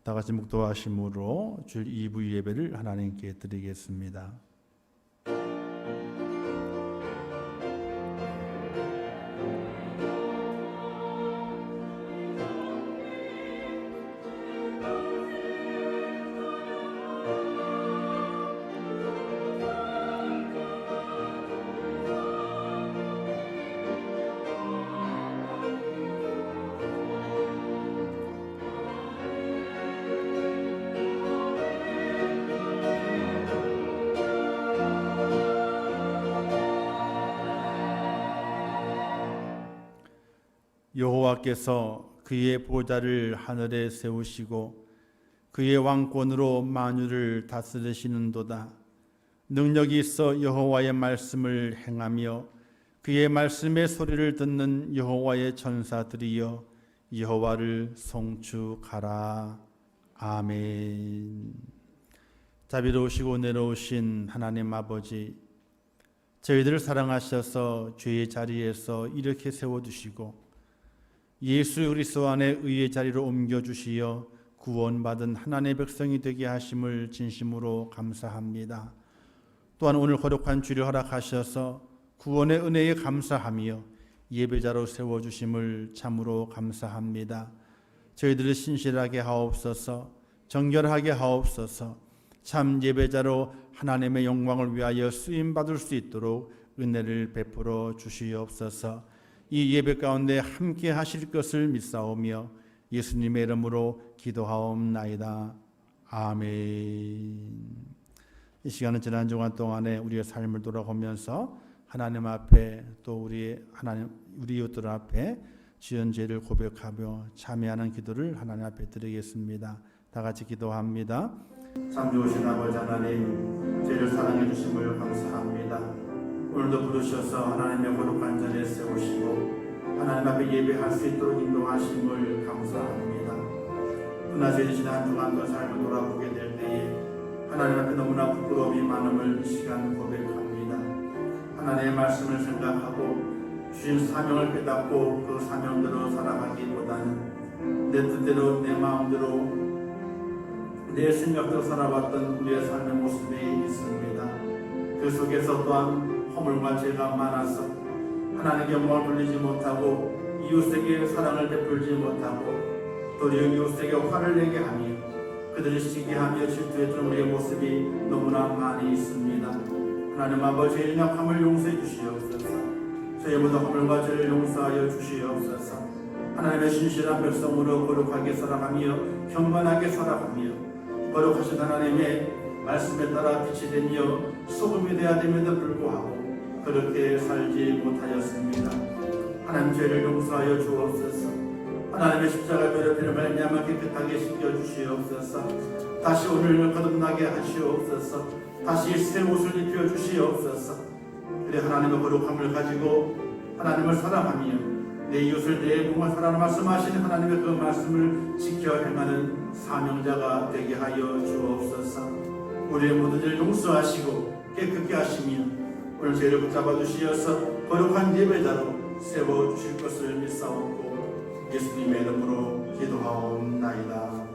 다 같이 묵도하심으로 주일 2부 예배를 하나님께 드리겠습니다. 여호와께서 그의 보좌를 하늘에 세우시고 그의 왕권으로 만유를 다스리시는도다. 능력이 있어 여호와의 말씀을 행하며 그의 말씀의 소리를 듣는 여호와의 천사들이여 여호와를 송축하라. 아멘. 자비로우시고 내려오신 하나님 아버지, 저희들을 사랑하셔서 죄의 자리에서 이렇게 세워두시고 예수 그리스도 안에 의의 자리로 옮겨주시어 구원받은 하나님의 백성이 되게 하심을 진심으로 감사합니다. 또한 오늘 거룩한 주를 허락하셔서 구원의 은혜에 감사하며 예배자로 세워주심을 참으로 감사합니다. 저희들을 신실하게 하옵소서, 정결하게 하옵소서, 참 예배자로 하나님의 영광을 위하여 쓰임받을 수 있도록 은혜를 베풀어 주시옵소서. 이 예배 가운데 함께 하실 것을 믿사오며 예수님의 이름으로 기도하옵나이다. 아멘. 이 시간은 지난 주간 동안에 우리의 삶을 돌아보면서 하나님 앞에 또 우리 이웃들 앞에 지은 죄를 고백하며 참여하는 기도를 하나님 앞에 드리겠습니다. 다 같이 기도합니다. 참 좋으신 아버지 하나님, 죄를 사랑해 주심을 감사합니다. 오늘도 부르셔서 하나님의 거룩한 자리에 세우시고 하나님 앞에 예배할 수 있도록 인도하심을 감사합니다. 그러나 저희 지난 한 주간도 삶을 돌아보게 될 때에 하나님 앞에 너무나 부끄러움이 많음을 이 시간 고백합니다. 하나님의 말씀을 생각하고 주신 사명을 깨닫고 그 사명대로 살아가기보다는 내 뜻대로 내 마음대로 내 생각대로 살아왔던 우리의 삶의 모습이 있습니다. 그 속에서 또한 허물과 죄가 많아서 하나님께 영광을 돌리지 못하고 이웃에게 사랑을 베풀지 못하고 도리어 이웃에게 화를 내게 하며 그들을 시기하며 질투했던 우리의 모습이 너무나 많이 있습니다. 하나님 아버지, 저희의 약함을 용서해 주시옵소서. 저희의 모든 허물과 죄를 용서하여 주시옵소서. 하나님의 신실한 백성으로 거룩하게 살아가며 경건하게 살아가며 거룩하신 하나님의 말씀에 따라 빛이 되며 소금이 되어야 됨에도 불구하고 그렇게 살지 못하였습니다. 하나님, 죄를 용서하여 주옵소서. 하나님의 십자가 괴롭힘을 말미암아 깨끗하게 씻겨주시옵소서. 다시 오늘 거듭나게 하시옵소서. 다시 새 옷을 입혀주시옵소서. 그래 하나님의 거룩함을 가지고 하나님을 사랑하며 내 이웃을 내 몸을 사랑하는 말씀하시는 하나님의 그 말씀을 지켜 행하는 사명자가 되게 하여 주옵소서. 우리의 모든 죄를 용서하시고 깨끗게 하시며 오늘 죄를 붙잡아 주시어서 거룩한 예배자로 세워주실 것을 믿사옵고 예수님의 이름으로 기도하옵나이다.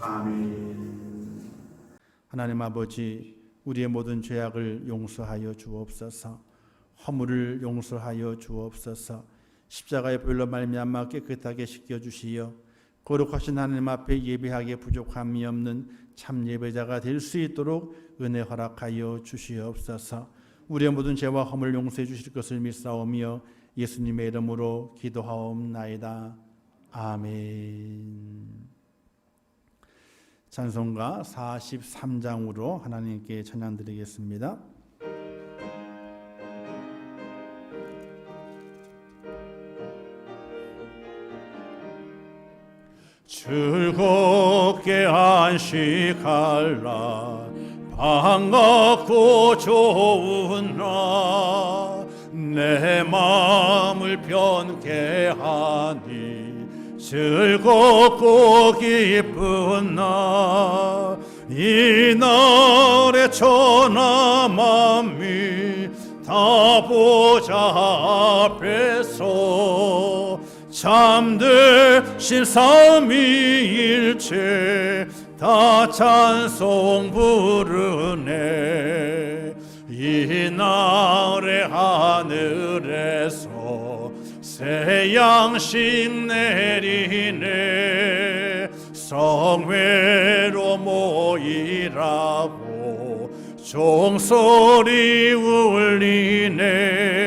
아멘. 하나님 아버지, 우리의 모든 죄악을 용서하여 주옵소서. 허물을 용서하여 주옵소서. 십자가의 보혈로 말미암아 깨끗하게 씻겨주시어 거룩하신 하나님 앞에 예배하기에 부족함이 없는 참 예배자가 될 수 있도록 은혜 허락하여 주시옵소서. 우리의 모든 죄와 허물을 용서해 주실 것을 믿사오며 예수님의 이름으로 기도하옵나이다. 아멘. 찬송가 43장으로 하나님께 찬양 드리겠습니다. 즐겁게 안식할라 반갑고 좋은 날 내 마음을 편케 하니 즐겁고 기쁜 날 이 날에 천하 만미 다 보좌 앞에서 참되신 삼위일체 다 찬송 부르네. 이날의 하늘에서 새 양식 내리네. 성회로 모이라고 종소리 울리네.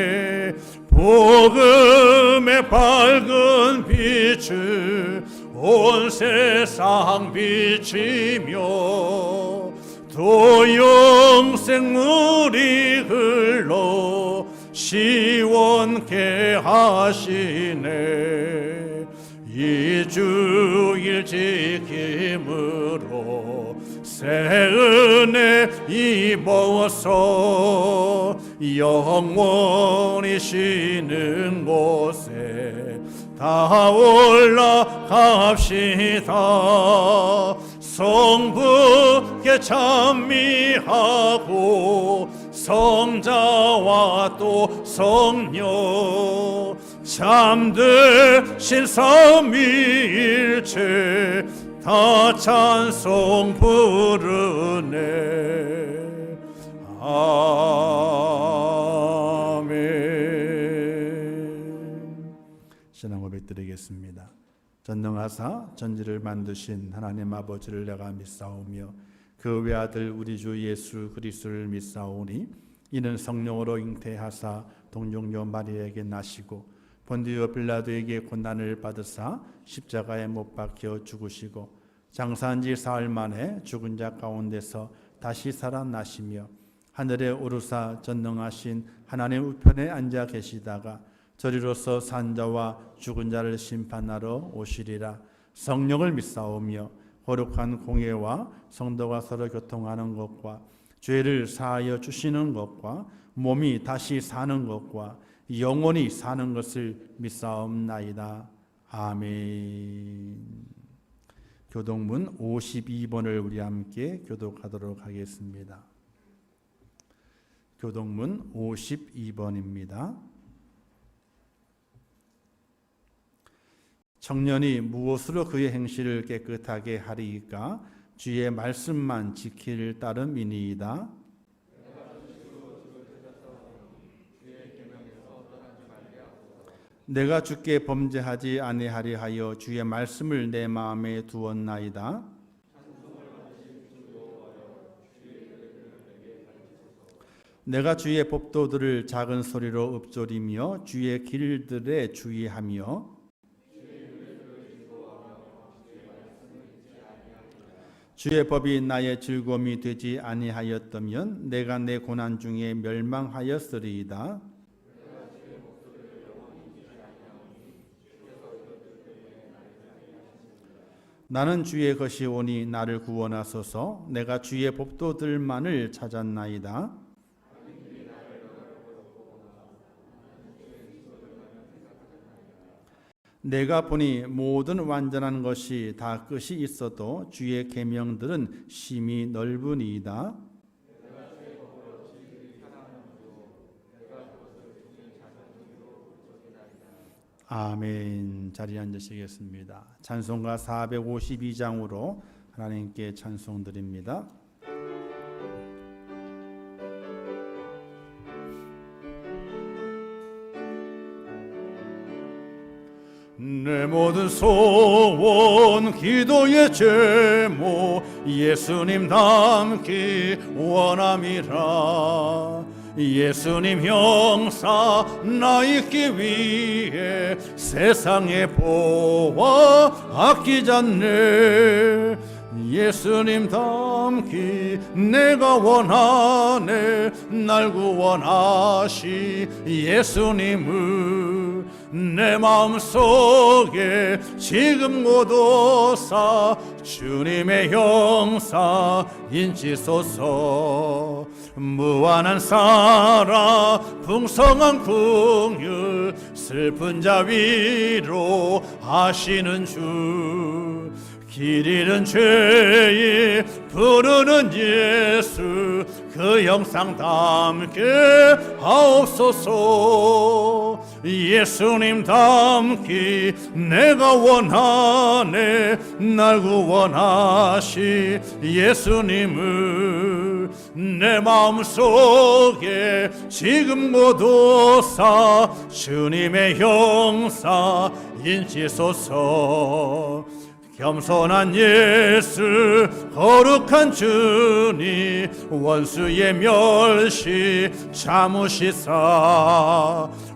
복음의 밝은 빛을 온 세상 비치며 또 영생물이 흘러 시원케 하시네. 이 주일 지킴으로 새 은혜 입어서 영원히 쉬는 곳에 다 올라갑시다. 성부께 찬미하고 성자와 또 성령 참되신 삼위일체 다 찬송 부르네. 아멘. 신앙 고백 드리겠습니다. 전능하사 전지를 만드신 하나님 아버지를 내가 믿사오며 그 외아들 우리 주 예수 그리스도를 믿사오니 이는 성령으로 잉태하사 동정녀 마리아에게 나시고 본디오 빌라도에게 고난을 받으사 십자가에 못 박혀 죽으시고 장사한 지 사흘 만에 죽은 자 가운데서 다시 살아나시며 하늘에 오르사 전능하신 하나님 우편에 앉아 계시다가 저리로서 산자와 죽은 자를 심판하러 오시리라. 성령을 믿사오며 거룩한 공예와 성도가 서로 교통하는 것과 죄를 사하여 주시는 것과 몸이 다시 사는 것과 영원히 사는 것을 믿사옵나이다. 아멘. 교독문 52번을 우리 함께 교독하도록 하겠습니다. 교독문 52번입니다. 청년이 무엇으로 그의 행실을 깨끗하게 하리이까? 주의 말씀만 지킬 따름이니이다. 내가 주께 범죄하지 아니하리 하여 주의 말씀을 내 마음에 두었나이다. 내가 주의 법도들을 작은 소리로 읊조리며 주의 길들에 주의하며 주의 법이 나의 즐거움이 되지 아니하였다면 내가 내 고난 중에 멸망하였으리이다. 나는 주의 것이 오니 나를 구원하소서. 내가 주의 법도들만을 찾았나이다. 내가 보니 모든 완전한 것이 다 끝이 있어도 주의 계명들은 심히 넓으니이다. 아멘. 자리에 앉으시겠습니다. 찬송가 452장으로 하나님께 찬송 드립니다. 내 모든 소원 기도의 제목 예수님 닮기 원함이라. 예수님 형사 나 있기 위해 세상의 보화 아끼지 않네. 예수님 닮기 내가 원하네. 날 구원하시 예수님을 내 마음속에 지금 모두사 주님의 형사 인치소서. 무한한 사랑 풍성한 긍휼 슬픈 자 위로 하시는 주. 길 잃은 죄인 부르는 예수 그 그 영상 담게 하옵소서. 예수님 닮기 내가 원하네. 날 구원하시 예수님을 내 마음속에 지금 모두사 주님의 형사 인치소서. 겸손한 예수 거룩한 주님 원수의 멸시 참으시사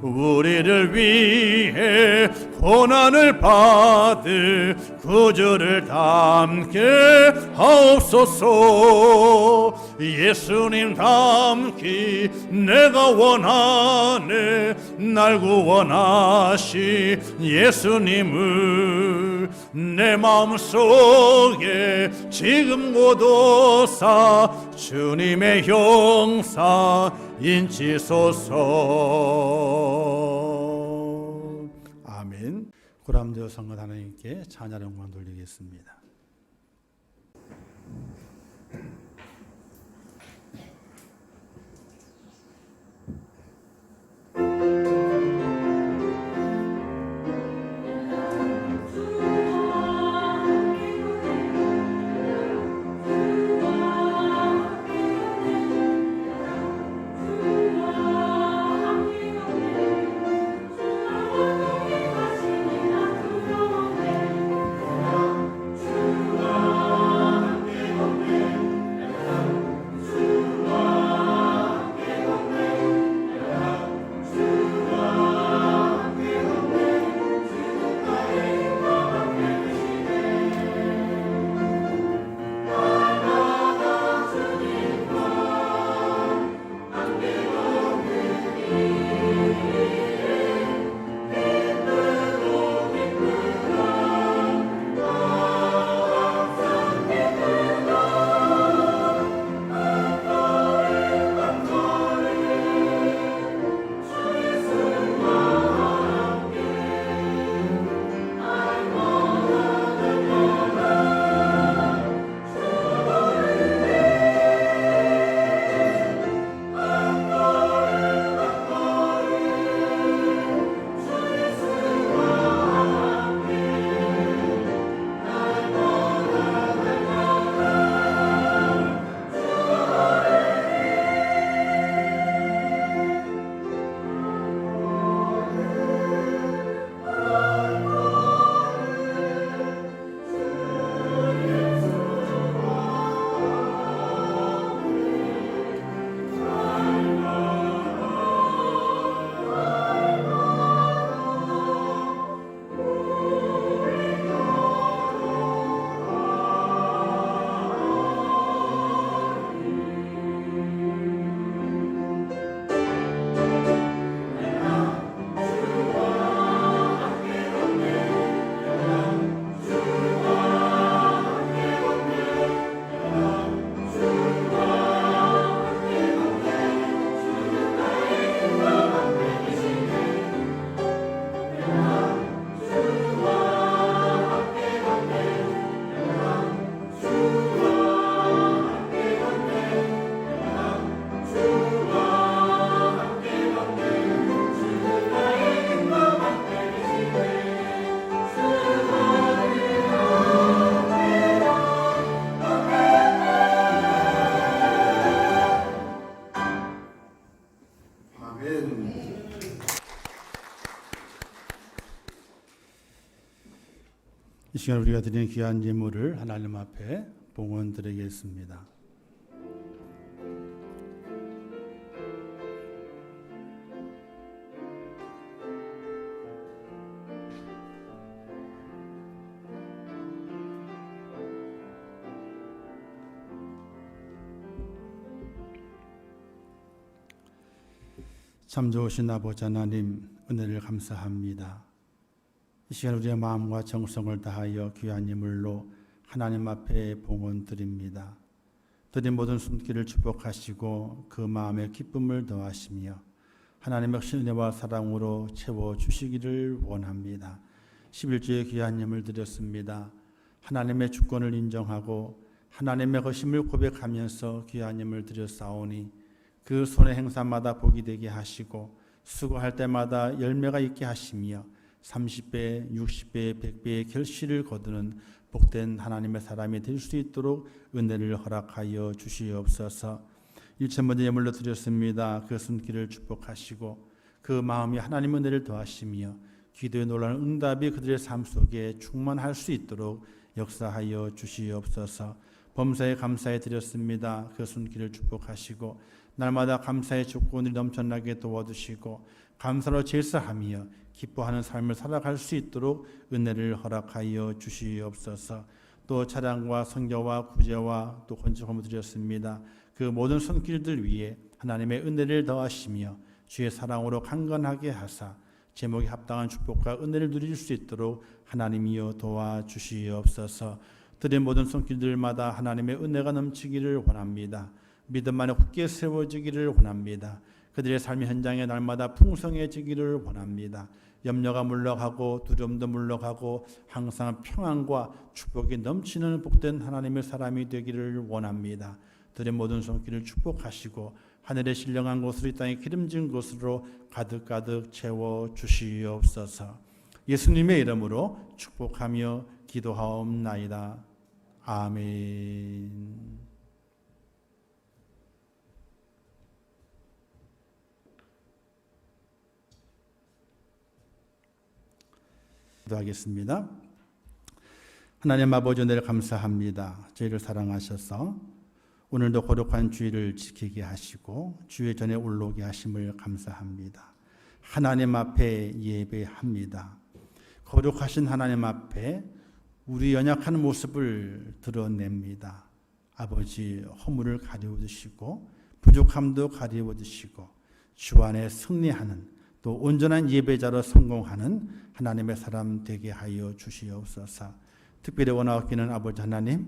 우리를 위해 고난을 받을 구주를 닮게 하옵소서. 예수님 닮기 내가 원하네. 날 구원하시 예수님을 내 마음속에 지금 모두사 주님의 형사 인치소서. 아멘. 고람되어 성관 하나님께 찬양 영광 돌리겠습니다. 이 시간 우리가 드리는 귀한 예물을 하나님 앞에 봉헌 드리겠습니다. 참 좋으신 아버지 하나님, 은혜를 감사합니다. 이 시간 우리의 마음과 정성을 다하여 귀한 예물로 하나님 앞에 봉헌 드립니다. 드린 모든 숨길을 축복하시고 그 마음에 기쁨을 더하시며 하나님의 은혜와 사랑으로 채워주시기를 원합니다. 11주의 귀한 예물 드렸습니다. 하나님의 주권을 인정하고 하나님의 거심을 고백하면서 귀하님을 드렸사오니 그 손의 행사마다 복이 되게 하시고 수고할 때마다 열매가 있게 하시며 30배, 60배, 100배의 결실을 거두는 복된 하나님의 사람이 될 수 있도록 은혜를 허락하여 주시옵소서. 1,000번째 예물로 드렸습니다. 그 손길을 축복하시고 그 마음이 하나님 은혜를 더하시며 기도의 놀라운 응답이 그들의 삶 속에 충만할 수 있도록 역사하여 주시옵소서. 범사에 감사해 드렸습니다. 그 손길을 축복하시고 날마다 감사의 조건을 넘쳐나게 도와주시고 감사로 제사하며 기뻐하는 삶을 살아갈 수 있도록 은혜를 허락하여 주시옵소서. 또 찬양과 성교와 구제와 또 건축을 드렸습니다. 그 모든 손길들 위에 하나님의 은혜를 더하시며 주의 사랑으로 강건하게 하사 제목에 합당한 축복과 은혜를 누릴 수 있도록 하나님이여 도와주시옵소서. 들의 모든 손길들마다 하나님의 은혜가 넘치기를 원합니다. 믿음 안에 굳게 세워지기를 원합니다. 그들의 삶의 현장에 날마다 풍성해지기를 원합니다. 염려가 물러가고 두려움도 물러가고 항상 평안과 축복이 넘치는 복된 하나님의 사람이 되기를 원합니다. 들의 모든 손길을 축복하시고 하늘의 신령한 곳으로 이 땅에 기름진 곳으로 가득가득 채워 주시옵소서. 예수님의 이름으로 축복하며 기도하옵나이다. 아멘. 기도하겠습니다. 하나님 아버지 은혜를 감사합니다. 저희를 사랑하셔서 오늘도 거룩한 주일을 지키게 하시고 주의 전에 올라오게 하심을 감사합니다. 하나님 앞에 예배합니다. 거룩하신 하나님 앞에 우리 연약한 모습을 드러냅니다. 아버지 허물을 가리워 주시고 부족함도 가리워 주시고 주 안에 승리하는 또 온전한 예배자로 성공하는 하나님의 사람 되게 하여 주시옵소서. 특별히 원하옵기는 아버지 하나님,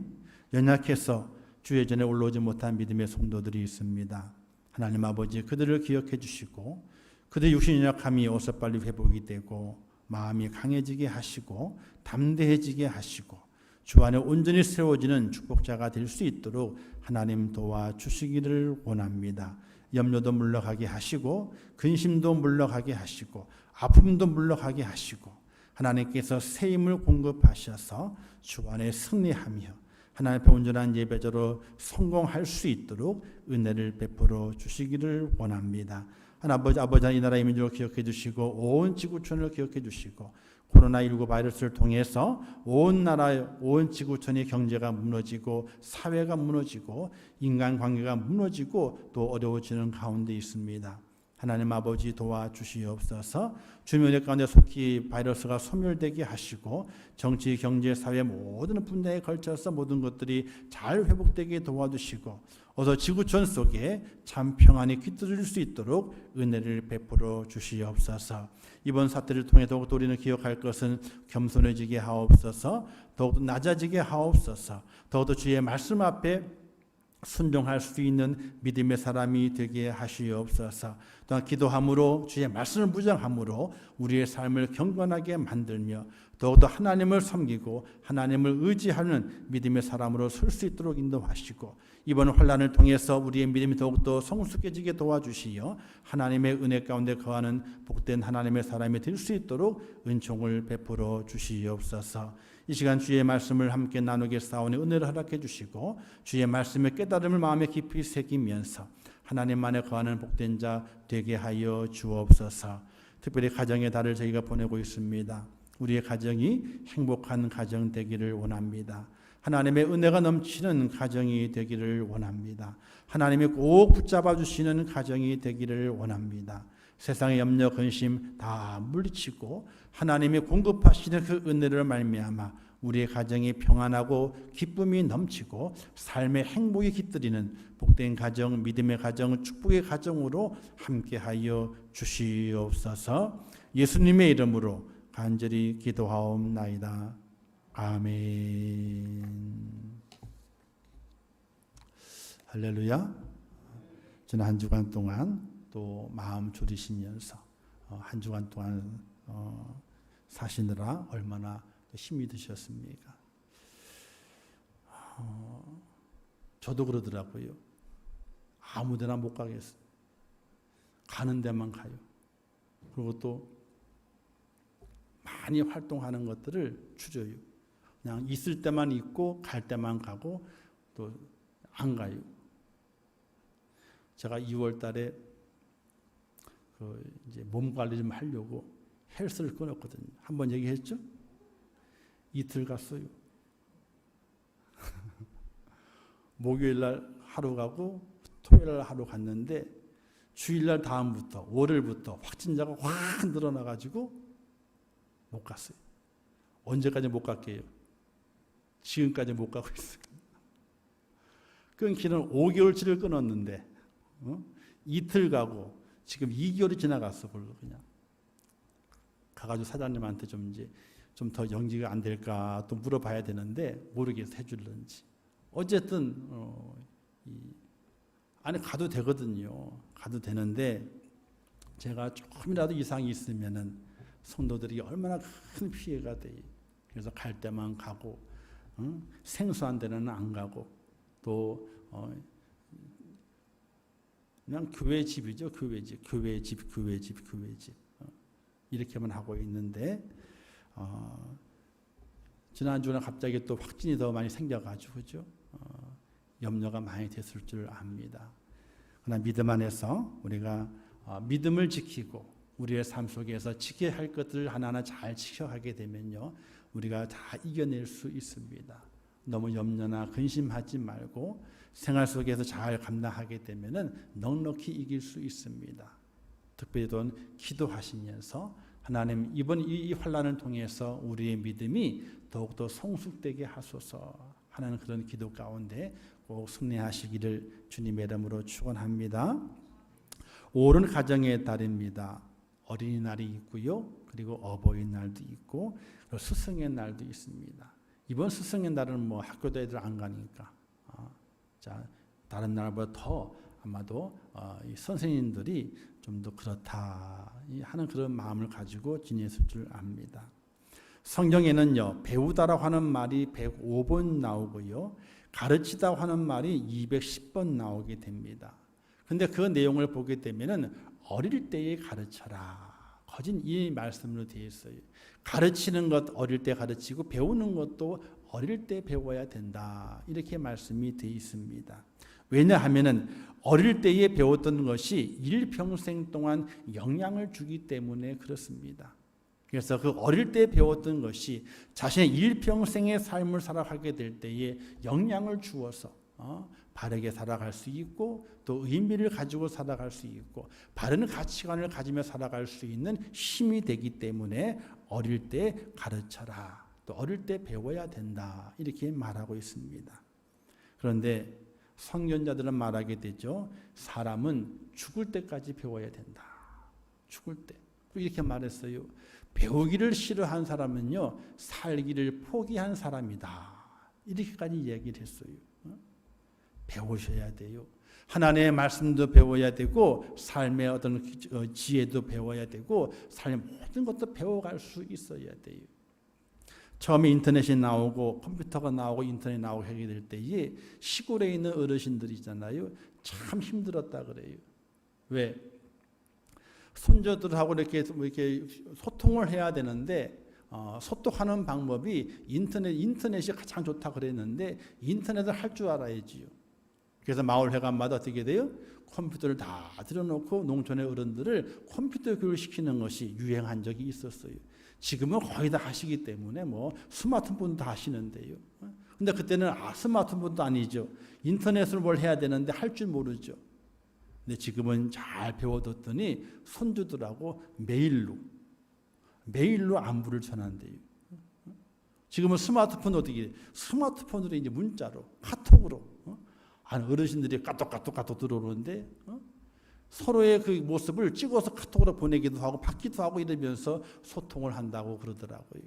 연약해서 주의 전에 올라오지 못한 믿음의 성도들이 있습니다. 하나님 아버지 그들을 기억해 주시고 그들의 육신의 연약함이 어서 빨리 회복이 되고 마음이 강해지게 하시고 담대해지게 하시고 주 안에 온전히 세워지는 축복자가 될 수 있도록 하나님 도와주시기를 원합니다. 염려도 물러가게 하시고 근심도 물러가게 하시고 아픔도 물러가게 하시고 하나님께서 새 힘을 공급하셔서 주 안에 승리하며 하나님 앞에 온전한 예배자로 성공할 수 있도록 은혜를 베풀어 주시기를 원합니다. 하나님 아버지 이 나라의 민족을 기억해 주시고 온 지구촌을 기억해 주시고 코로나19 바이러스를 통해서 온 나라, 온 지구촌의 경제가 무너지고 사회가 무너지고 인간관계가 무너지고 또 어려워지는 가운데 있습니다. 하나님 아버지 도와주시옵소서. 주민의 가운데 속히 바이러스가 소멸되게 하시고 정치, 경제, 사회 모든 분야에 걸쳐서 모든 것들이 잘 회복되게 도와주시고 어서 지구촌 속에 참 평안이 깃들일 수 있도록 은혜를 베풀어 주시옵소서. 이번 사태를 통해 더욱더 우리는 기억할 것은 겸손해지게 하옵소서. 더욱더 낮아지게 하옵소서. 더욱더 주의 말씀 앞에 순종할 수 있는 믿음의 사람이 되게 하시옵소서. 또한 기도함으로 주의 말씀을 묵상함으로 우리의 삶을 경건하게 만들며 더욱더 하나님을 섬기고 하나님을 의지하는 믿음의 사람으로 설 수 있도록 인도하시고 이번 환난을 통해서 우리의 믿음이 더욱더 성숙해지게 도와주시어 하나님의 은혜 가운데 거하는 복된 하나님의 사람이 될 수 있도록 은총을 베풀어 주시옵소서. 이 시간 주의 말씀을 함께 나누게 싸우니 은혜를 허락해 주시고 주의 말씀의 깨달음을 마음에 깊이 새기면서 하나님 안에 거하는 복된 자 되게 하여 주옵소서. 특별히 가정의 달을 저희가 보내고 있습니다. 우리의 가정이 행복한 가정 되기를 원합니다. 하나님의 은혜가 넘치는 가정이 되기를 원합니다. 하나님이 꼭 붙잡아 주시는 가정이 되기를 원합니다. 세상의 염려, 근심 다 물리치고 하나님이 공급하시는 그 은혜를 말미암아 우리의 가정이 평안하고 기쁨이 넘치고 삶의 행복이 깃들이는 복된 가정, 믿음의 가정, 축복의 가정으로 함께하여 주시옵소서. 예수님의 이름으로 간절히 기도하옵나이다. 아멘. 할렐루야. 저는 한 주간 동안 또 마음 졸이시면서 한 주간 동안 사시느라 얼마나 힘이 드셨습니까? 저도 그러더라고요. 아무 데나 못 가겠어요. 가는 데만 가요. 그리고 또 많이 활동하는 것들을 줄여요. 그냥 있을 때만 있고 갈 때만 가고 또 안 가요. 제가 2월 달에 이제 몸 관리 좀 하려고 헬스를 끊었거든요. 한번 얘기했죠? 이틀 갔어요. 목요일 날 하루 가고 토요일 날 하루 갔는데 주일 날 다음부터 월요일부터 확진자가 확 늘어나 가지고 못 갔어요. 언제까지 못 갈게요? 지금까지 못 가고 있어요. 끊기는 5개월치를 끊었는데 이틀 가고 지금 2개월이 지나갔어. 별로 그냥 가가지고 사장님한테 좀 이제 좀 더 연기가 안 될까 또 물어봐야 되는데 모르겠어 해줄런지. 어쨌든 안에 가도 되거든요. 가도 되는데 제가 조금이라도 이상이 있으면은 성도들이 얼마나 큰 피해가 돼요. 그래서 갈 때만 가고 생소한 데는 안 가고 또 그냥 교회 집이죠. 교회 집 이렇게만 하고 있는데 지난주는 갑자기 또 확진이 더 많이 생겨가지고 그죠? 염려가 많이 됐을 줄 압니다. 그러나 믿음 안에서 우리가 믿음을 지키고 우리의 삶 속에서 지켜야 할 것들을 하나하나 잘 지켜가게 되면요, 우리가 다 이겨낼 수 있습니다. 너무 염려나 근심하지 말고 생활 속에서 잘 감당하게 되면은 넉넉히 이길 수 있습니다. 특별히 또 기도하시면서 하나님 이번 이 환난을 통해서 우리의 믿음이 더욱더 성숙되게 하소서 하는 그런 기도 가운데 꼭 승리하시기를 주님의 이름으로 축원합니다. 5월은 가정의 달입니다. 어린이날이 있고요. 그리고 어버이날도 있고 그리고 스승의 날도 있습니다. 이번 스승의 날은 뭐 학교도 애들 안 가니까 자 다른 날보다 더 아마도 이 선생님들이 좀 더 그렇다 하는 그런 마음을 가지고 지냈을 줄 압니다. 성경에는요, 배우다라고 하는 말이 105번 나오고요, 가르치다고 하는 말이 210번 나오게 됩니다. 그런데 그 내용을 보게 되면은 어릴 때에 가르쳐라, 거진 이 말씀으로 되어 있어요. 가르치는 것 어릴 때 가르치고 배우는 것도 어릴 때 배워야 된다, 이렇게 말씀이 되어 있습니다. 왜냐하면은 어릴 때에 배웠던 것이 일평생 동안 영향을 주기 때문에 그렇습니다. 그래서 그 어릴 때 배웠던 것이 자신의 일평생의 삶을 살아가게 될 때에 영향을 주어서 바르게 살아갈 수 있고 또 의미를 가지고 살아갈 수 있고 바른 가치관을 가지며 살아갈 수 있는 힘이 되기 때문에 어릴 때 가르쳐라, 또 어릴 때 배워야 된다, 이렇게 말하고 있습니다. 그런데 선견자들은 말하게 되죠. 사람은 죽을 때까지 배워야 된다. 죽을 때. 이렇게 말했어요. 배우기를 싫어한 사람은요, 살기를 포기한 사람이다. 이렇게까지 얘기를 했어요. 배우셔야 돼요. 하나님의 말씀도 배워야 되고 삶의 어떤 지혜도 배워야 되고 삶의 모든 것도 배워갈 수 있어야 돼요. 처음에 인터넷이 나오고 컴퓨터가 나오고 인터넷이 나오고 하게 될 때에 시골에 있는 어르신들이잖아요. 참 힘들었다 그래요. 왜? 손자들하고 이렇게 소통을 해야 되는데 소통하는 방법이 인터넷이 가장 좋다 그랬는데 인터넷을 할 줄 알아야지요. 그래서 마을회관마다 어떻게 돼요? 컴퓨터를 다 들여놓고 농촌의 어른들을 컴퓨터 교육을 시키는 것이 유행한 적이 있었어요. 지금은 거의 다 하시기 때문에 뭐 스마트폰도 다 하시는데요. 근데 그때는 스마트폰도 아니죠. 인터넷을 뭘 해야 되는데 할 줄 모르죠. 근데 지금은 잘 배워뒀더니 손주들하고 메일로 안부를 전한대요. 지금은 스마트폰 어떻게 스마트폰으로 이제 문자로 카톡으로 어르신들이 까똑 들어오는데 서로의 그 모습을 찍어서 카톡으로 보내기도 하고 받기도 하고 이러면서 소통을 한다고 그러더라고요.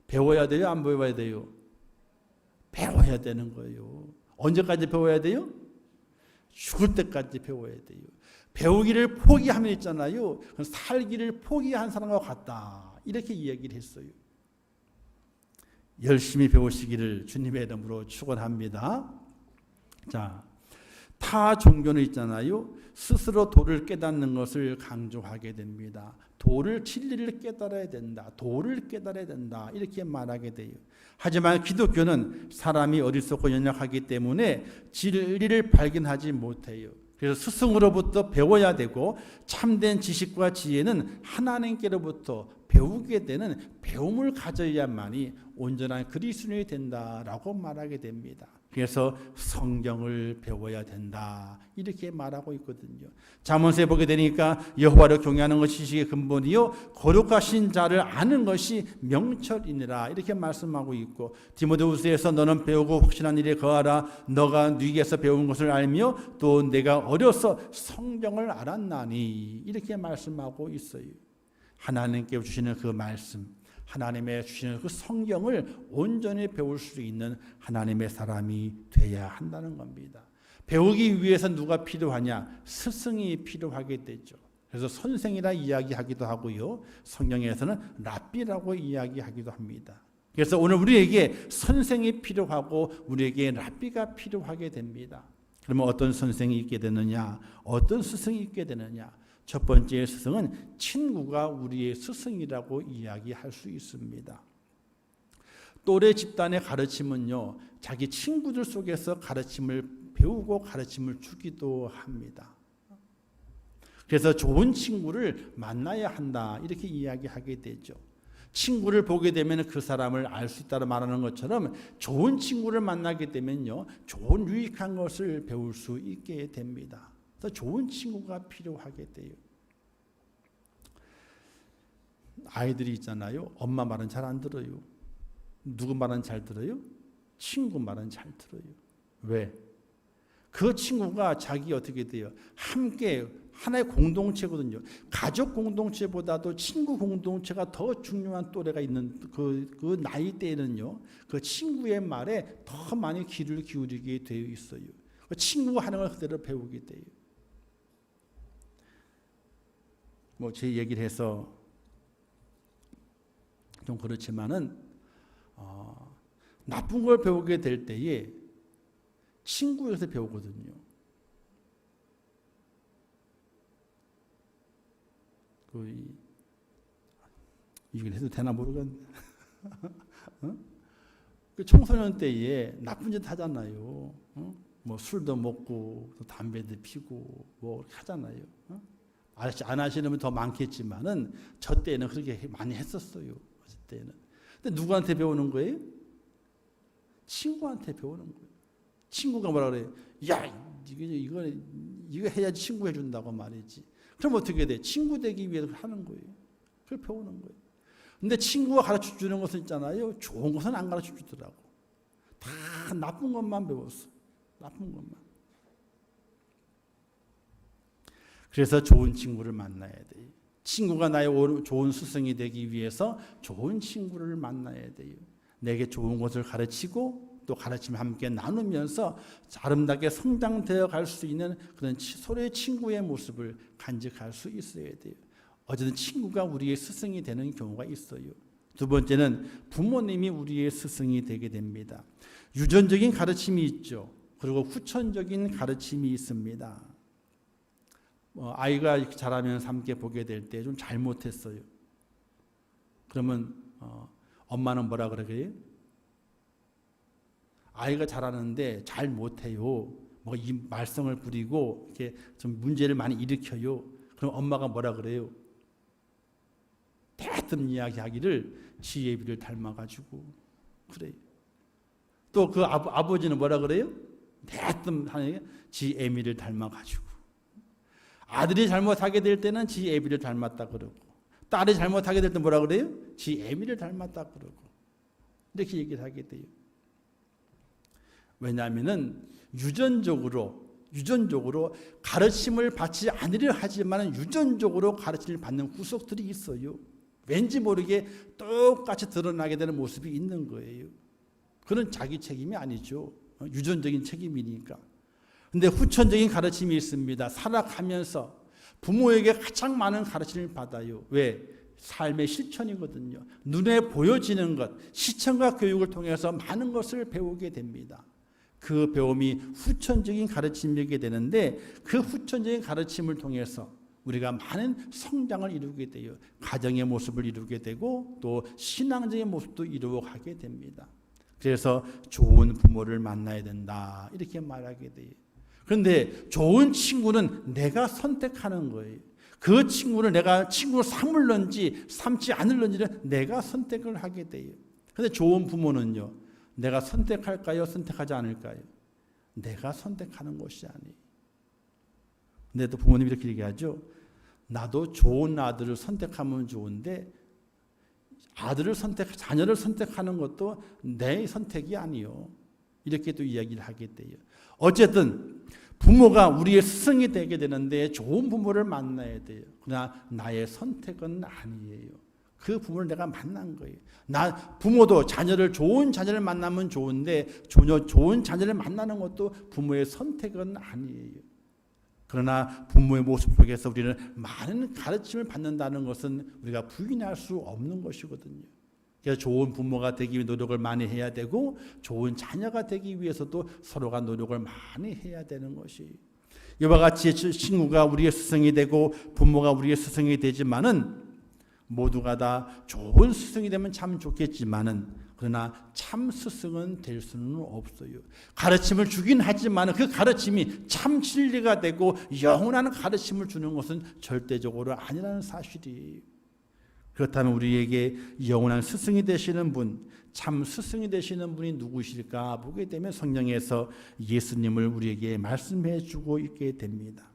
배워야 돼요? 안 배워야 돼요? 배워야 되는 거예요. 언제까지 배워야 돼요? 죽을 때까지 배워야 돼요. 배우기를 포기하면 있잖아요. 살기를 포기한 사람과 같다, 이렇게 이야기를 했어요. 열심히 배우시기를 주님의 이름으로 축원합니다. 자, 타 종교는 있잖아요. 스스로 도를 깨닫는 것을 강조하게 됩니다. 도를 진리를 깨달아야 된다. 도를 깨달아야 된다. 이렇게 말하게 돼요. 하지만 기독교는 사람이 어리석고 연약하기 때문에 진리를 발견하지 못해요. 그래서 스승으로부터 배워야 되고 참된 지식과 지혜는 하나님께로부터 배우게 되는 배움을 가져야만이 온전한 그리스도인이 된다라고 말하게 됩니다. 그래서 성경을 배워야 된다 이렇게 말하고 있거든요. 잠언서에 보게 되니까 여호와를 경외하는 것이 지식의 근본이요 거룩하신 자를 아는 것이 명철이니라 이렇게 말씀하고 있고, 디모데후서에서 너는 배우고 확신한 일에 거하라. 너가 네게서 배운 것을 알며 또 내가 어려서 성경을 알았나니 이렇게 말씀하고 있어요. 하나님께 주시는 그 말씀, 하나님의 주시는 그 성경을 온전히 배울 수 있는 하나님의 사람이 돼야 한다는 겁니다. 배우기 위해서 누가 필요하냐? 스승이 필요하게 되죠. 그래서 선생이라 이야기하기도 하고요. 성경에서는 랍비라고 이야기하기도 합니다. 그래서 오늘 우리에게 선생이 필요하고 우리에게 랍비가 필요하게 됩니다. 그러면 어떤 선생이 있게 되느냐? 어떤 스승이 있게 되느냐? 첫 번째 스승은 친구가 우리의 스승이라고 이야기할 수 있습니다. 또래 집단의 가르침은요, 자기 친구들 속에서 가르침을 배우고 가르침을 주기도 합니다. 그래서 좋은 친구를 만나야 한다 이렇게 이야기하게 되죠. 친구를 보게 되면 그 사람을 알 수 있다고 말하는 것처럼 좋은 친구를 만나게 되면요, 좋은 유익한 것을 배울 수 있게 됩니다. 더 좋은 친구가 필요하게 돼요. 아이들이 있잖아요. 엄마 말은 잘 안 들어요. 누구 말은 잘 들어요? 친구 말은 잘 들어요. 왜? 그 친구가 자기 어떻게 돼요? 함께 하나의 공동체거든요. 가족 공동체보다도 친구 공동체가 더 중요한 또래가 있는 그 나이 때에는요, 그 친구의 말에 더 많이 귀를 기울이게 되어 있어요. 그 친구가 하는 걸 그대로 배우게 돼요. 뭐 제 얘기를 해서 좀 그렇지만은 나쁜 걸 배우게 될 때에 친구에서 배우거든요. 이걸 해도 되나 모르겠네. 그 청소년 때에 나쁜 짓 하잖아요. 뭐 술도 먹고 또 담배도 피고 뭐 하잖아요. 안 하시는 분 더 많겠지만은 저 때는 그렇게 많이 했었어요. 저 때는. 근데 누구한테 배우는 거예요? 친구한테 배우는 거예요. 친구가 뭐라 그래요? 야, 이거 해야지 친구 해준다고 말이지. 그럼 어떻게 돼? 친구 되기 위해서 하는 거예요. 그걸 배우는 거예요. 근데 친구가 가르쳐 주는 것은 있잖아요. 좋은 것은 안 가르쳐 주더라고. 다 나쁜 것만 배웠어. 나쁜 것만. 그래서 좋은 친구를 만나야 돼요. 친구가 나의 좋은 스승이 되기 위해서 좋은 친구를 만나야 돼요. 내게 좋은 것을 가르치고 또 가르침을 함께 나누면서 아름답게 성장되어 갈 수 있는 그런 서로의 친구의 모습을 간직할 수 있어야 돼요. 어쨌든 친구가 우리의 스승이 되는 경우가 있어요. 두 번째는 부모님이 우리의 스승이 되게 됩니다. 유전적인 가르침이 있죠. 그리고 후천적인 가르침이 있습니다. 아이가 자라면서 함께 보게 될 때 좀 잘못했어요. 그러면 엄마는 뭐라 그러게요? 아이가 자라는데 잘 못해요. 뭐 이 말썽을 부리고 이렇게 좀 문제를 많이 일으켜요. 그럼 엄마가 뭐라 그래요? 대뜸 이야기하기를 지 애비를 닮아가지고 그래요. 또 그 아버지는 뭐라 그래요? 대뜸 하는 지 애미를 닮아가지고. 아들이 잘못하게 될 때는 지 애비를 닮았다 그러고, 딸이 잘못하게 될 때 뭐라 그래요? 지 애미를 닮았다 그러고, 이렇게 얘기를 하게 돼요. 왜냐하면은 유전적으로 가르침을 받지 않으려 하지만 유전적으로 가르침을 받는 구석들이 있어요. 왠지 모르게 똑같이 드러나게 되는 모습이 있는 거예요. 그건 자기 책임이 아니죠. 유전적인 책임이니까. 근데 후천적인 가르침이 있습니다. 살아가면서 부모에게 가장 많은 가르침을 받아요. 왜? 삶의 실천이거든요. 눈에 보여지는 것, 시청과 교육을 통해서 많은 것을 배우게 됩니다. 그 배움이 후천적인 가르침이게 되는데 그 후천적인 가르침을 통해서 우리가 많은 성장을 이루게 돼요. 가정의 모습을 이루게 되고 또 신앙적인 모습도 이루어가게 됩니다. 그래서 좋은 부모를 만나야 된다 이렇게 말하게 돼요. 그런데 좋은 친구는 내가 선택하는 거예요. 그 친구를 내가 친구로 삼을런지 삼지 않을런지는 내가 선택을 하게 돼요. 그런데 좋은 부모는요, 내가 선택할까요? 선택하지 않을까요? 내가 선택하는 것이 아니에요. 근데 또 부모님이 이렇게 얘기하죠. 나도 좋은 아들을 선택하면 좋은데 자녀를 선택하는 것도 내 선택이 아니요. 이렇게 또 이야기를 하게 돼요. 어쨌든 부모가 우리의 스승이 되게 되는데 좋은 부모를 만나야 돼요. 그러나 나의 선택은 아니에요. 그 부모를 내가 만난 거예요. 부모도 좋은 자녀를 만나면 좋은데 좋은 자녀를 만나는 것도 부모의 선택은 아니에요. 그러나 부모의 모습 속에서 우리는 많은 가르침을 받는다는 것은 우리가 부인할 수 없는 것이거든요. 그래서 좋은 부모가 되기 위해 노력을 많이 해야 되고 좋은 자녀가 되기 위해서도 서로가 노력을 많이 해야 되는 것이 이와 같이 친구가 우리의 스승이 되고 부모가 우리의 스승이 되지만은 모두가 다 좋은 스승이 되면 참 좋겠지만은 그러나 참 스승은 될 수는 없어요. 가르침을 주긴 하지만 그 가르침이 참 진리가 되고 영원한 가르침을 주는 것은 절대적으로 아니라는 사실이에요. 그렇다면 우리에게 영원한 스승이 되시는 분, 참 스승이 되시는 분이 누구실까 보게 되면 성경에서 예수님을 우리에게 말씀해 주고 있게 됩니다.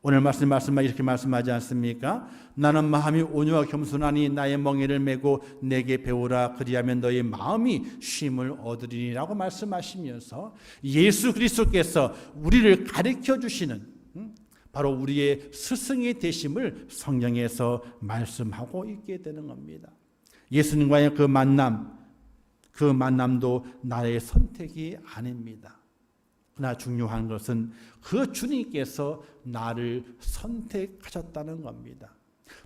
오늘 말씀만 이렇게 말씀하지 않습니까? 나는 마음이 온유와 겸손하니 나의 멍에를 메고 내게 배우라 그리하면 너의 마음이 쉼을 얻으리라고 말씀하시면서 예수 그리스도께서 우리를 가르쳐 주시는 바로 우리의 스승이 되심을 성경에서 말씀하고 있게 되는 겁니다. 예수님과의 그 만남도 나의 선택이 아닙니다. 그러나 중요한 것은 그 주님께서 나를 선택하셨다는 겁니다.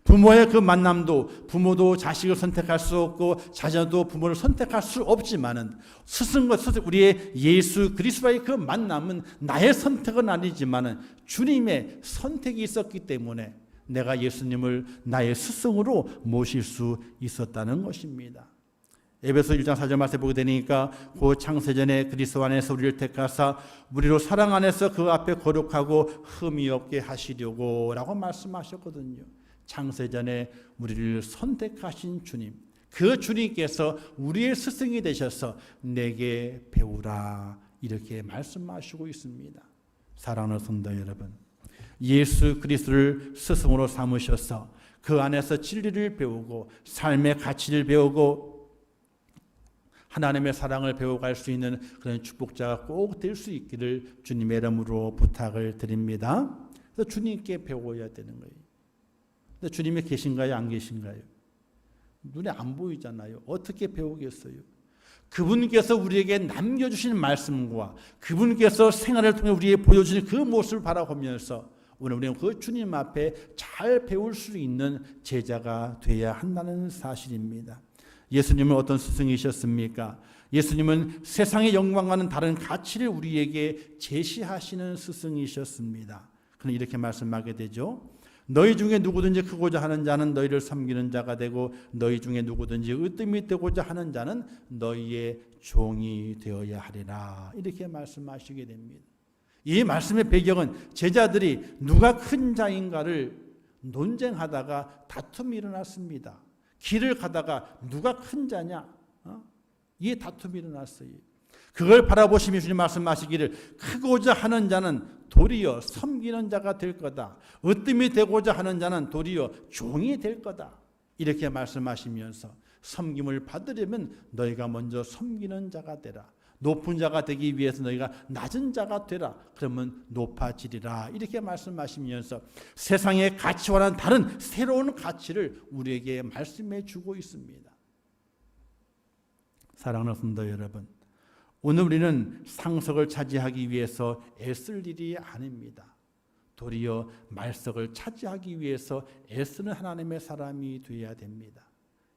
부모의 그 만남도 부모도 자식을 선택할 수 없고 자녀도 부모를 선택할 수 없지만은 스승과 우리의 예수 그리스도와의 그 만남은 나의 선택은 아니지만은 주님의 선택이 있었기 때문에 내가 예수님을 나의 스승으로 모실 수 있었다는 것입니다. 에베소 1장 4절 말씀에 보게 되니까 그 창세전에 그리스도 안에서 우리를 택하사 우리로 사랑 안에서 그 앞에 거룩하고 흠이 없게 하시려고 라고 말씀하셨거든요. 창세전에 우리를 선택하신 주님, 그 주님께서 우리의 스승이 되셔서 내게 배우라 이렇게 말씀하시고 있습니다. 사랑하는 성도 여러분, 예수 그리스도를 스승으로 삼으셔서 그 안에서 진리를 배우고 삶의 가치를 배우고 하나님의 사랑을 배워갈 수 있는 그런 축복자가 꼭 될 수 있기를 주님의 이름으로 부탁을 드립니다. 그래서 주님께 배워야 되는 거예요. 근데 주님이 계신가요? 안 계신가요? 눈에 안 보이잖아요. 어떻게 배우겠어요? 그분께서 우리에게 남겨주신 말씀과 그분께서 생활을 통해 우리에게 보여주신 그 모습을 바라보면서 오늘 우리는 그 주님 앞에 잘 배울 수 있는 제자가 되어야 한다는 사실입니다. 예수님은 어떤 스승이셨습니까? 예수님은 세상의 영광과는 다른 가치를 우리에게 제시하시는 스승이셨습니다. 그는 이렇게 말씀하게 되죠. 너희 중에 누구든지 크고자 하는 자는 너희를 섬기는 자가 되고 너희 중에 누구든지 으뜸이 되고자 하는 자는 너희의 종이 되어야 하리라. 이렇게 말씀하시게 됩니다. 이 말씀의 배경은 제자들이 누가 큰 자인가를 논쟁하다가 다툼이 일어났습니다. 길을 가다가 누가 큰 자냐? 이 다툼이 일어났어요. 그걸 바라보시며 주님 말씀하시기를 크고자 하는 자는 도리어 섬기는 자가 될 거다. 으뜸이 되고자 하는 자는 도리어 종이 될 거다. 이렇게 말씀하시면서 섬김을 받으려면 너희가 먼저 섬기는 자가 되라. 높은 자가 되기 위해서 너희가 낮은 자가 되라. 그러면 높아지리라. 이렇게 말씀하시면서 세상의 가치와는 다른 새로운 가치를 우리에게 말씀해 주고 있습니다. 사랑하는 성도 여러분, 오늘 우리는 상석을 차지하기 위해서 애쓸 일이 아닙니다. 도리어 말석을 차지하기 위해서 애쓰는 하나님의 사람이 되어야 됩니다.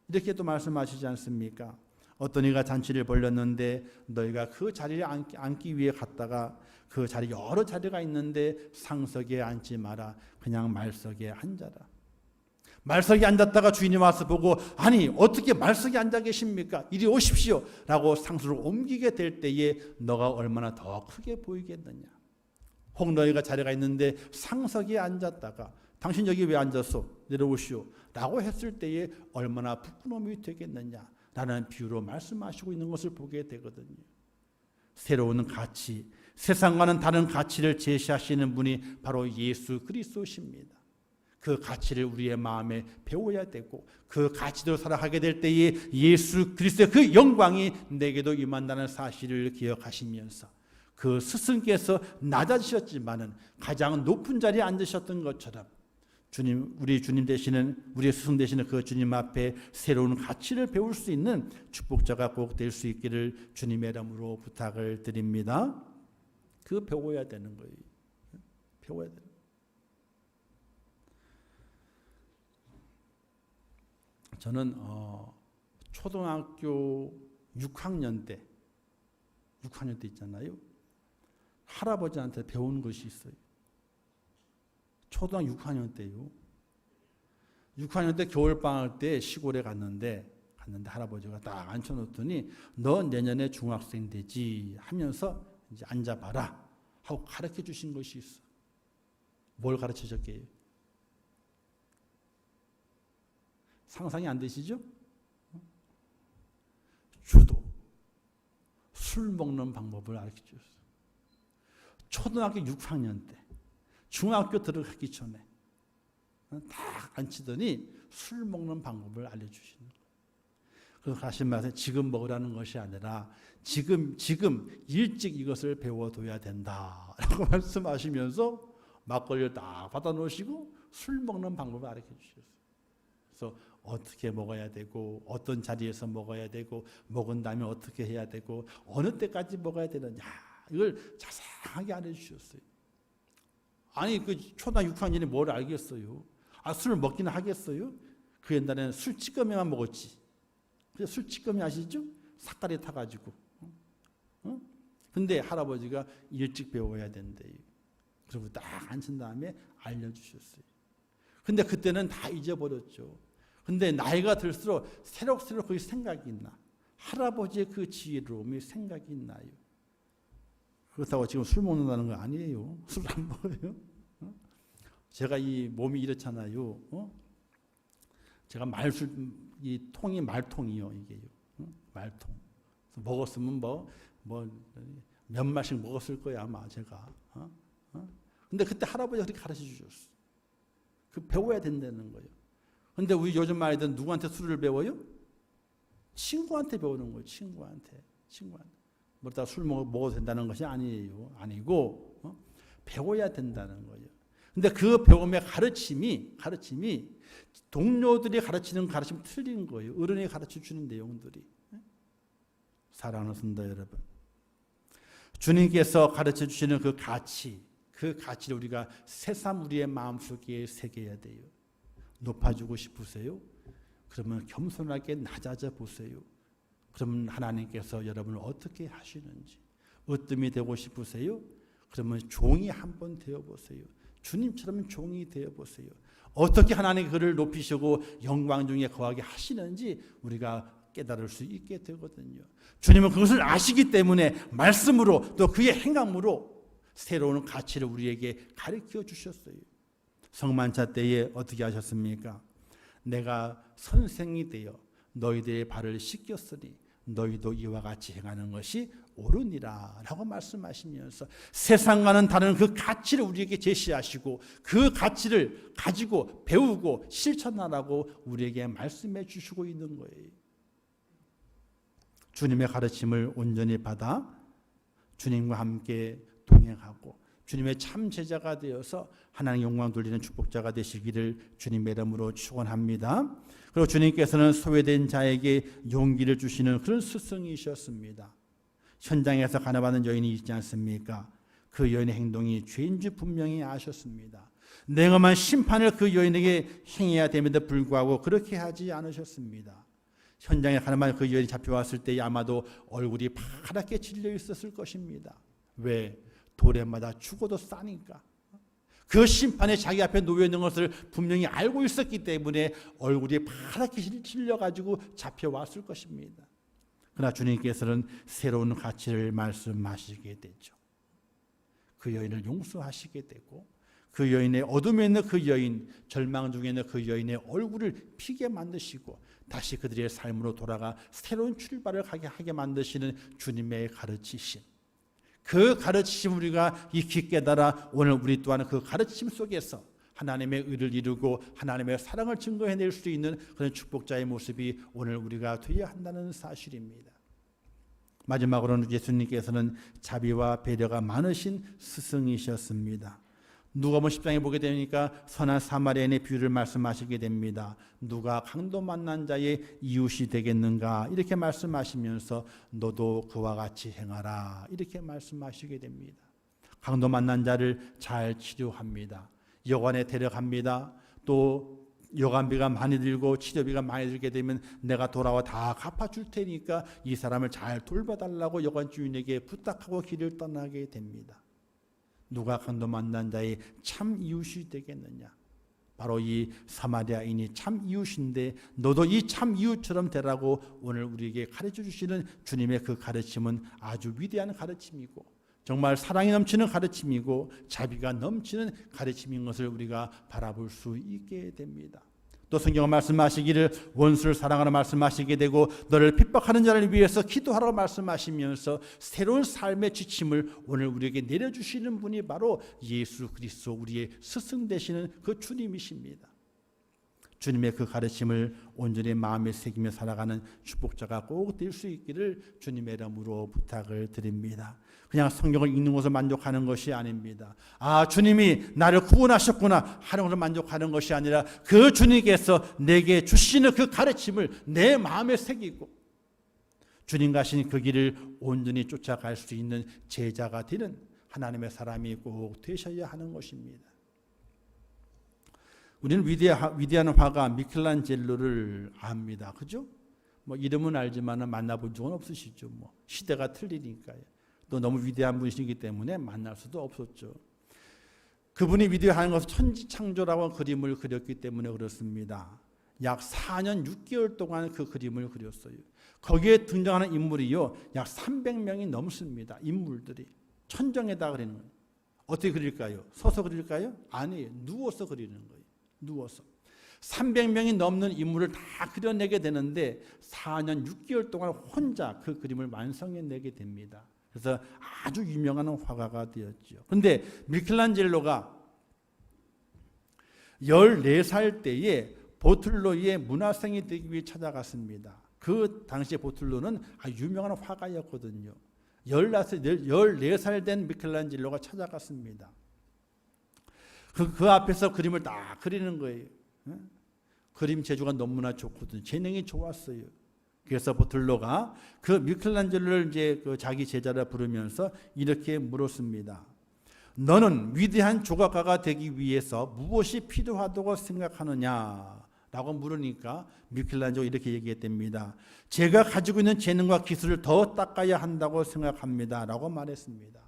이렇게 또 말씀하시지 않습니까? 어떤 이가 잔치를 벌렸는데 너희가 그 자리에 앉기 위해 갔다가 그 자리 여러 자리가 있는데 상석에 앉지 마라. 그냥 말석에 앉아라. 말석에 앉았다가 주인이 와서 보고 아니 어떻게 말석에 앉아 계십니까? 이리 오십시오 라고 상수를 옮기게 될 때에 너가 얼마나 더 크게 보이겠느냐. 혹 너희가 자리가 있는데 상석에 앉았다가 당신 여기 왜 앉았소? 내려오시오 라고 했을 때에 얼마나 부끄러움이 되겠느냐 라는 비유로 말씀하시고 있는 것을 보게 되거든요. 새로운 가치, 세상과는 다른 가치를 제시하시는 분이 바로 예수 그리스도십니다. 그 가치를 우리의 마음에 배워야 되고 그 가치대로 살아가게 될 때에 예수 그리스도의 그 영광이 내게도 임한다는 사실을 기억하시면서 그 스승께서 낮아지셨지만은 가장 높은 자리에 앉으셨던 것처럼 주님, 우리 주님 되시는 우리의 스승 되시는 그 주님 앞에 새로운 가치를 배울 수 있는 축복자가 꼭 될 수 있기를 주님의 이름으로 부탁을 드립니다. 그 배워야 되는 거예요. 배워야 되는. 저는 초등학교 6학년 때 있잖아요. 할아버지한테 배운 것이 있어요. 초등학교 6학년 때요. 6학년 때 겨울방학 때 시골에 갔는데 할아버지가 딱 앉혀놓더니 너 내년에 중학생 되지 하면서 이제 앉아봐라 하고 가르쳐 주신 것이 있어. 뭘 가르쳐 줬게요? 상상이 안 되시죠? 주도. 술 먹는 방법을 가르쳐 줬어요. 초등학교 6학년 때. 중학교 들어가기 전에. 딱 앉히더니 술 먹는 방법을 알려주시는 거예요. 그래서 하신 말씀 지금 먹으라는 것이 아니라 지금 일찍 이것을 배워둬야 된다. 라고 말씀하시면서 막걸리를 딱 받아 놓으시고 술 먹는 방법을 가르쳐 주셨어요. 그래서 어떻게 먹어야 되고 어떤 자리에서 먹어야 되고 먹은 다음에 어떻게 해야 되고 어느 때까지 먹어야 되느냐 이걸 자세하게 알려주셨어요. 아니 그 초등학교 6학년이 뭘 알겠어요. 술 먹기는 하겠어요. 그 옛날에는 술 찌꺼미만 먹었지. 그래서 술 찌꺼미 아시죠? 삭다리 타가지고. 근데 할아버지가 일찍 배워야 된대요. 그리고 딱 앉은 다음에 알려주셨어요. 근데 그때는 다 잊어버렸죠. 근데 나이가 들수록 새록새록 그 생각이 나. 할아버지의 그 지혜로움이 생각이 나요. 그렇다고 지금 술 먹는다는 거 아니에요. 술 안 먹어요. 제가 이 몸이 이렇잖아요. 제가 이 통이 말통이요. 이게요. 말통. 먹었으면 몇 마씩 먹었을 거야 아마 제가. 근데 그때 할아버지가 그렇게 가르쳐 주셨어. 그 배워야 된다는 거예요. 근데 우리 요즘 아이들은 누구한테 술을 배워요? 친구한테 배우는 거예요. 친구한테. 뭐다 술 먹어도 된다는 것이 아니고 배워야 된다는 거예요. 근데 그 배움의 가르침이 동료들이 가르치는 가르침 틀린 거예요. 어른이 가르쳐 주는 내용들이. 사랑하는 성도 여러분. 주님께서 가르쳐 주시는 그 가치를 우리가 새삼 우리의 마음속에 새겨야 돼요. 높아지고 싶으세요? 그러면 겸손하게 낮아져 보세요. 그러면 하나님께서 여러분을 어떻게 하시는지. 으뜸이 되고 싶으세요? 그러면 종이 한번 되어보세요. 주님처럼 종이 되어보세요. 어떻게 하나님이 그를 높이시고 영광 중에 거하게 하시는지 우리가 깨달을 수 있게 되거든요. 주님은 그것을 아시기 때문에 말씀으로 또 그의 행함으로 새로운 가치를 우리에게 가르쳐 주셨어요. 성만찬 때에 어떻게 하셨습니까? 내가 선생이 되어 너희들의 발을 씻겼으니 너희도 이와 같이 행하는 것이 옳으니라 라고 말씀하시면서 세상과는 다른 그 가치를 우리에게 제시하시고 그 가치를 가지고 배우고 실천하라고 우리에게 말씀해 주시고 있는 거예요. 주님의 가르침을 온전히 받아 주님과 함께 동행하고 주님의 참 제자가 되어서 하나님 영광 돌리는 축복자가 되시기를 주님의 이름으로 축원합니다. 그리고 주님께서는 소외된 자에게 용기를 주시는 그런 스승이셨습니다. 현장에서 가난받은 여인이 있지 않습니까? 그 여인의 행동이 죄인 줄 분명히 아셨습니다. 냉엄한 심판을 그 여인에게 행해야 됨에도 불구하고 그렇게 하지 않으셨습니다. 현장에 가는 그 여인이 잡혀왔을 때 아마도 얼굴이 파랗게 질려 있었을 것입니다. 왜? 돌에 맞아 죽어도 싸니까. 그 심판에 자기 앞에 놓여 있는 것을 분명히 알고 있었기 때문에 얼굴이 파랗게 질려가지고 잡혀왔을 것입니다. 그러나 주님께서는 새로운 가치를 말씀하시게 되죠. 그 여인을 용서하시게 되고 그 여인의 어둠에 있는 그 여인, 절망 중에 있는 그 여인의 얼굴을 피게 만드시고 다시 그들의 삶으로 돌아가 새로운 출발을 하게 만드시는 주님의 가르치심. 그 가르치심 우리가 익히 깨달아 오늘 우리 또한 그 가르치심 속에서 하나님의 의를 이루고 하나님의 사랑을 증거해낼 수 있는 그런 축복자의 모습이 오늘 우리가 되어야 한다는 사실입니다. 마지막으로는 예수님께서는 자비와 배려가 많으신 스승이셨습니다. 누가복음 10장에 보게 되니까 선한 사마리아인의 비유를 말씀하시게 됩니다. 누가 강도 만난 자의 이웃이 되겠는가 이렇게 말씀하시면서 너도 그와 같이 행하라 이렇게 말씀하시게 됩니다. 강도 만난 자를 잘 치료합니다. 여관에 데려갑니다. 또 여관비가 많이 들고 치료비가 많이 들게 되면 내가 돌아와 다 갚아줄 테니까 이 사람을 잘 돌봐달라고 여관 주인에게 부탁하고 길을 떠나게 됩니다. 누가 강도 만난 자의 참 이웃이 되겠느냐? 바로 이 사마리아인이 참 이웃인데 너도 이 참 이웃처럼 되라고 오늘 우리에게 가르쳐 주시는 주님의 그 가르침은 아주 위대한 가르침이고 정말 사랑이 넘치는 가르침이고 자비가 넘치는 가르침인 것을 우리가 바라볼 수 있게 됩니다. 또 성경은 말씀하시기를 원수를 사랑하라 말씀하시게 되고 너를 핍박하는 자를 위해서 기도하라고 말씀하시면서 새로운 삶의 지침을 오늘 우리에게 내려주시는 분이 바로 예수 그리스도 우리의 스승 되시는 그 주님이십니다. 주님의 그 가르침을 온전히 마음에 새기며 살아가는 축복자가 꼭 될 수 있기를 주님의 이름으로 부탁을 드립니다. 그냥 성경을 읽는 것을 만족하는 것이 아닙니다. 아, 주님이 나를 구원하셨구나 하는 것을 만족하는 것이 아니라 그 주님께서 내게 주시는 그 가르침을 내 마음에 새기고 주님 가신 그 길을 온전히 쫓아갈 수 있는 제자가 되는 하나님의 사람이 꼭 되셔야 하는 것입니다. 우리는 위대한 화가 미켈란젤로를 압니다. 그죠? 뭐 이름은 알지만 만나본 적은 없으시죠. 뭐 시대가 틀리니까요. 또 너무 위대한 분이시기 때문에 만날 수도 없었죠. 그분이 위대한 것은 천지창조라고 그림을 그렸기 때문에 그렇습니다. 약 4년 6개월 동안 그 그림을 그렸어요. 거기에 등장하는 인물이요, 약 300명이 넘습니다. 인물들이 천정에다 그리는 거예요. 어떻게 그릴까요? 서서 그릴까요? 아니에요. 누워서 그리는 거예요. 누워서 300명이 넘는 인물을 다 그려내게 되는데 4년 6개월 동안 혼자 그 그림을 완성해내게 됩니다. 그래서 아주 유명한 화가가 되었죠. 그런데 미켈란젤로가 14살 때에 보틀로의 문화생이 되기 위해 찾아갔습니다. 그 당시에 보틀로는 아주 유명한 화가였거든요. 14살 된 미켈란젤로가 찾아갔습니다. 그 앞에서 그림을 딱 그리는 거예요. 그림 재주가 너무나 좋거든요. 재능이 좋았어요. 그래서 보틀로가 그 미켈란젤로를 이제 그 자기 제자라 부르면서 이렇게 물었습니다. 너는 위대한 조각가가 되기 위해서 무엇이 필요하다고 생각하느냐라고 물으니까 미켈란젤로가 이렇게 얘기했답니다. 제가 가지고 있는 재능과 기술을 더 닦아야 한다고 생각합니다라고 말했습니다.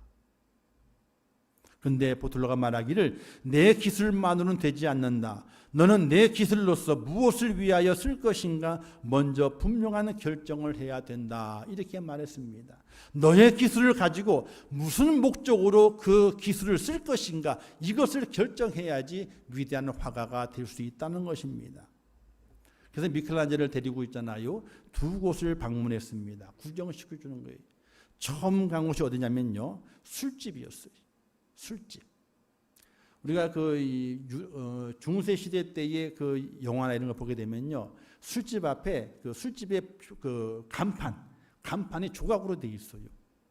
그런데 보틀로가 말하기를 내 기술만으로는 되지 않는다. 너는 내 기술로서 무엇을 위하여 쓸 것인가 먼저 분명한 결정을 해야 된다. 이렇게 말했습니다. 너의 기술을 가지고 무슨 목적으로 그 기술을 쓸 것인가 이것을 결정해야지 위대한 화가가 될 수 있다는 것입니다. 그래서 미켈란젤로를 데리고 있잖아요. 2곳을 방문했습니다. 구경시켜주는 거예요. 처음 간 곳이 어디냐면요, 술집이었어요. 술집. 우리가 그 중세 시대 때의 그 영화나 이런 거 보게 되면요, 술집 앞에 그 술집의 그 간판이 조각으로 돼 있어요.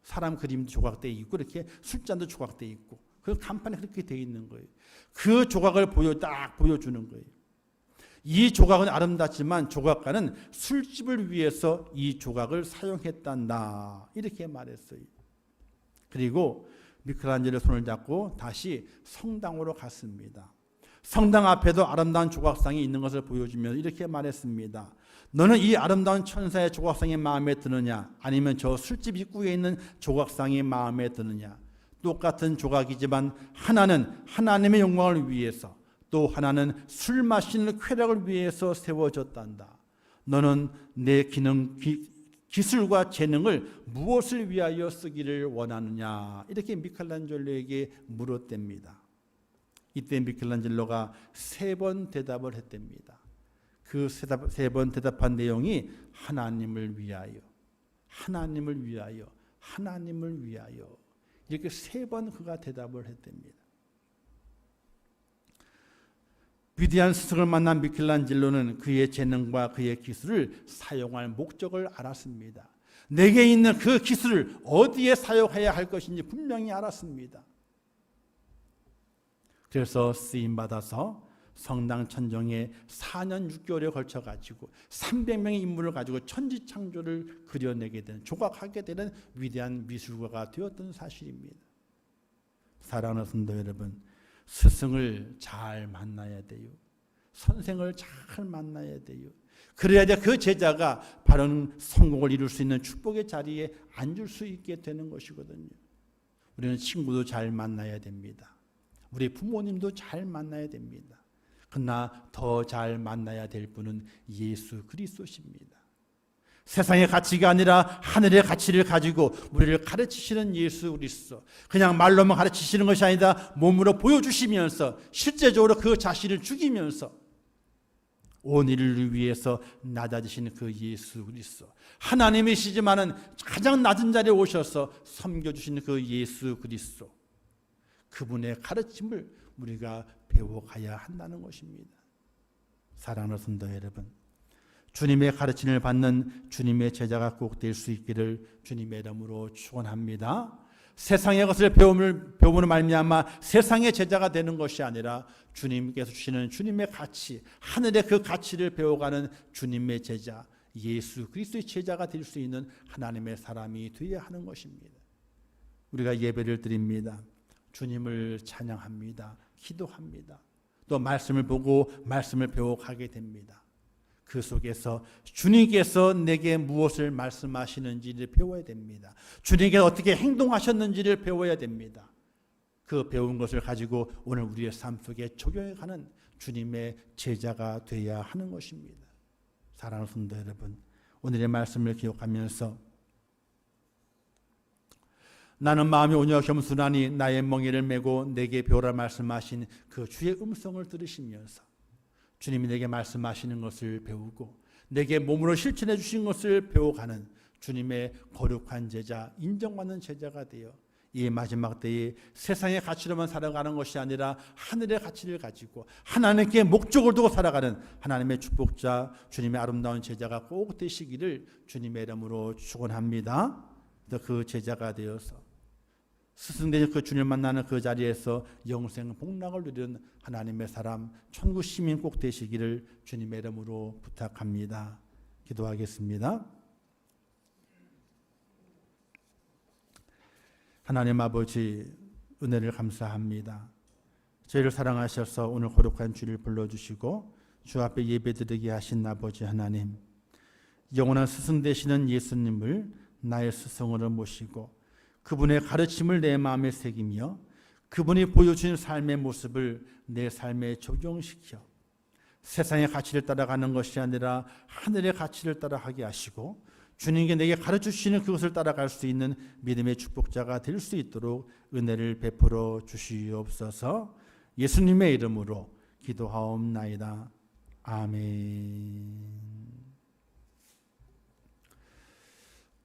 사람 그림도 조각돼 있고 이렇게 술잔도 조각돼 있고 그 간판이 그렇게 돼 있는 거예요. 그 조각을 딱 보여주는 거예요. 이 조각은 아름답지만 조각가는 술집을 위해서 이 조각을 사용했단다 이렇게 말했어요. 그리고 미켈란젤로 손을 잡고 다시 성당으로 갔습니다. 성당 앞에도 아름다운 조각상이 있는 것을 보여주면서 이렇게 말했습니다. 너는 이 아름다운 천사의 조각상이 마음에 드느냐? 아니면 저 술집 입구에 있는 조각상이 마음에 드느냐? 똑같은 조각이지만 하나는 하나님의 영광을 위해서, 또 하나는 술 마시는 쾌락을 위해서 세워졌단다. 너는 내 기술과 재능을 무엇을 위하여 쓰기를 원하느냐? 이렇게 미켈란젤로에게 물었답니다. 이때 미켈란젤로가 3번 대답을 했답니다. 그 3번 대답한 내용이 하나님을 위하여, 하나님을 위하여, 하나님을 위하여, 이렇게 3번 그가 대답을 했답니다. 위대한 스승을 만난 미켈란젤로는 그의 재능과 그의 기술을 사용할 목적을 알았습니다. 내게 있는 그 기술을 어디에 사용해야 할 것인지 분명히 알았습니다. 그래서 쓰임받아서 성당 천정에 4년 6개월에 걸쳐 가지고 300명의 인물을 가지고 천지창조를 그려내게 되는, 조각하게 되는 위대한 미술가가 되었던 사실입니다. 사랑하는 성도 여러분, 스승을 잘 만나야 돼요. 선생을 잘 만나야 돼요. 그래야 그 제자가 바른 성공을 이룰 수 있는 축복의 자리에 앉을 수 있게 되는 것이거든요. 우리는 친구도 잘 만나야 됩니다. 우리 부모님도 잘 만나야 됩니다. 그러나 더 잘 만나야 될 분은 예수 그리스도십니다. 세상의 가치가 아니라 하늘의 가치를 가지고 우리를 가르치시는 예수 그리스도, 그냥 말로만 가르치시는 것이 아니다 몸으로 보여주시면서 실제적으로 그 자신을 죽이면서 온 인류를 위해서 낮아지시는 그 예수 그리스도, 하나님이시지만은 가장 낮은 자리에 오셔서 섬겨주시는 그 예수 그리스도, 그분의 가르침을 우리가 배워가야 한다는 것입니다. 사랑하는 성도 여러분, 주님의 가르침을 받는 주님의 제자가 꼭 될 수 있기를 주님의 이름으로 축원합니다. 세상의 것을 배움으로 말미암아 세상의 제자가 되는 것이 아니라 주님께서 주시는 주님의 가치, 하늘의 그 가치를 배워가는 주님의 제자, 예수 그리스도의 제자가 될 수 있는 하나님의 사람이 되어야 하는 것입니다. 우리가 예배를 드립니다. 주님을 찬양합니다. 기도합니다. 또 말씀을 보고 말씀을 배워가게 됩니다. 그 속에서 주님께서 내게 무엇을 말씀하시는지를 배워야 됩니다. 주님께서 어떻게 행동하셨는지를 배워야 됩니다. 그 배운 것을 가지고 오늘 우리의 삶 속에 적용해가는 주님의 제자가 되어야 하는 것입니다. 사랑하는 성도 여러분, 오늘의 말씀을 기억하면서 나는 마음이 온유하고 겸손하니 나의 멍에를 메고 내게 배우라 말씀하신 그 주의 음성을 들으시면서 주님이 내게 말씀하시는 것을 배우고 내게 몸으로 실천해 주신 것을 배워가는 주님의 거룩한 제자, 인정받는 제자가 되어 이 마지막 때에 세상의 가치로만 살아가는 것이 아니라 하늘의 가치를 가지고 하나님께 목적을 두고 살아가는 하나님의 축복자, 주님의 아름다운 제자가 꼭 되시기를 주님의 이름으로 축원합니다. 그 제자가 되어서 스승되신 그 주님을 만나는 그 자리에서 영생 복락을 누리는 하나님의 사람, 천국 시민 꼭 되시기를 주님의 이름으로 부탁합니다. 기도하겠습니다. 하나님 아버지, 은혜를 감사합니다. 저희를 사랑하셔서 오늘 거룩한 주를 불러주시고 주 앞에 예배드리게 하신 아버지 하나님, 영원한 스승 되시는 예수님을 나의 스승으로 모시고 그분의 가르침을 내 마음에 새기며 그분이 보여주신 삶의 모습을 내 삶에 적용시켜 세상의 가치를 따라가는 것이 아니라 하늘의 가치를 따라가게 하시고 주님께 내게 가르쳐주시는 그것을 따라갈 수 있는 믿음의 축복자가 될 수 있도록 은혜를 베풀어 주시옵소서. 예수님의 이름으로 기도하옵나이다. 아멘.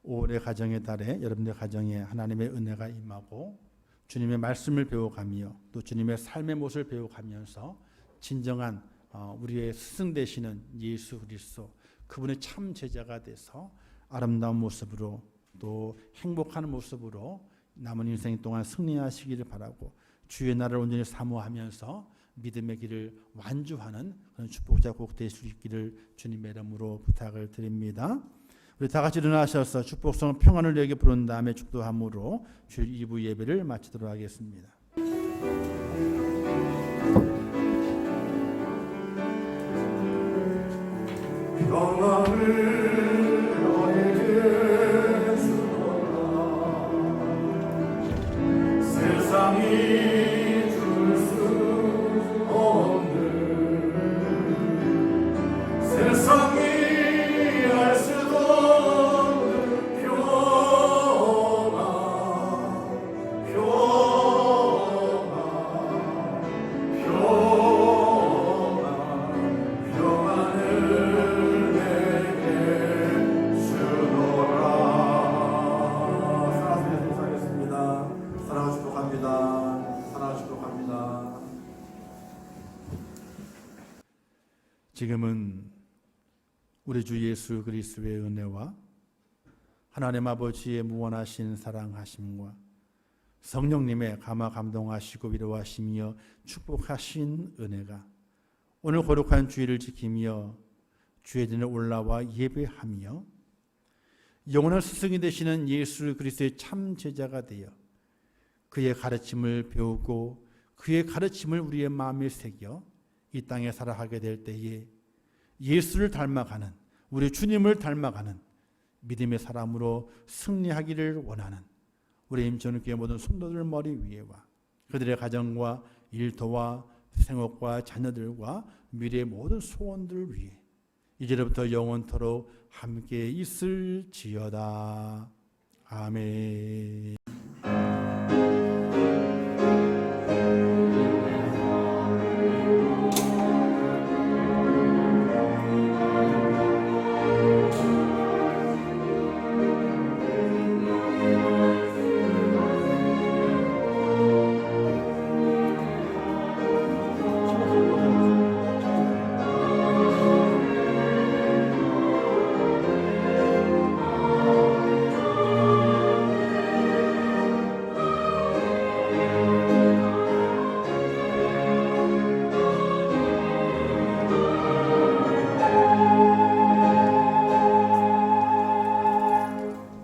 올해 가정의 달에 여러분들 가정에 하나님의 은혜가 임하고 주님의 말씀을 배워가며 또 주님의 삶의 모습을 배워가면서 진정한 우리의 스승 되시는 예수 그리스도, 그분의 참 제자가 돼서 아름다운 모습으로 또 행복한 모습으로 남은 인생 동안 승리하시기를 바라고 주의 나라를 온전히 사모하면서 믿음의 길을 완주하는 그런 축복자 꼭 될 수 있기를 주님의 이름으로 부탁을 드립니다. 우리 다 같이 일어나셔서 축복성 평안을 위하여 부른 다음에 축도함으로 주일 2부 예배를 마치도록 하겠습니다. 평안을 너에게 주노라 세상이 줄 수 없는 세상이 알 수도 없는 평안 평안을 내게 주노라. 사랑하는 사겠습니다. 사랑하고 축복합니다. 사랑하고 축복합니다. 지금은 우리 주 예수 그리스도의 은혜와 하나님 아버지의 무한하신 사랑하심과 성령님의 감화 감동하시고 위로하시며 축복하신 은혜가 오늘 거룩한 주일을 지키며 주의 전에 올라와 예배하며 영원한 스승이 되시는 예수 그리스도의 참 제자가 되어 그의 가르침을 배우고 그의 가르침을 우리의 마음에 새겨 이 땅에 살아가게 될 때에 예수를 닮아가는 우리 주님을 닮아가는 믿음의 사람으로 승리하기를 원하는 우리 임천교회 모든 성도들 머리 위에와 그들의 가정과 일터와 생업과 자녀들과 미래의 모든 소원들 위해 이제부터 영원토록 함께 있을지어다. 아멘.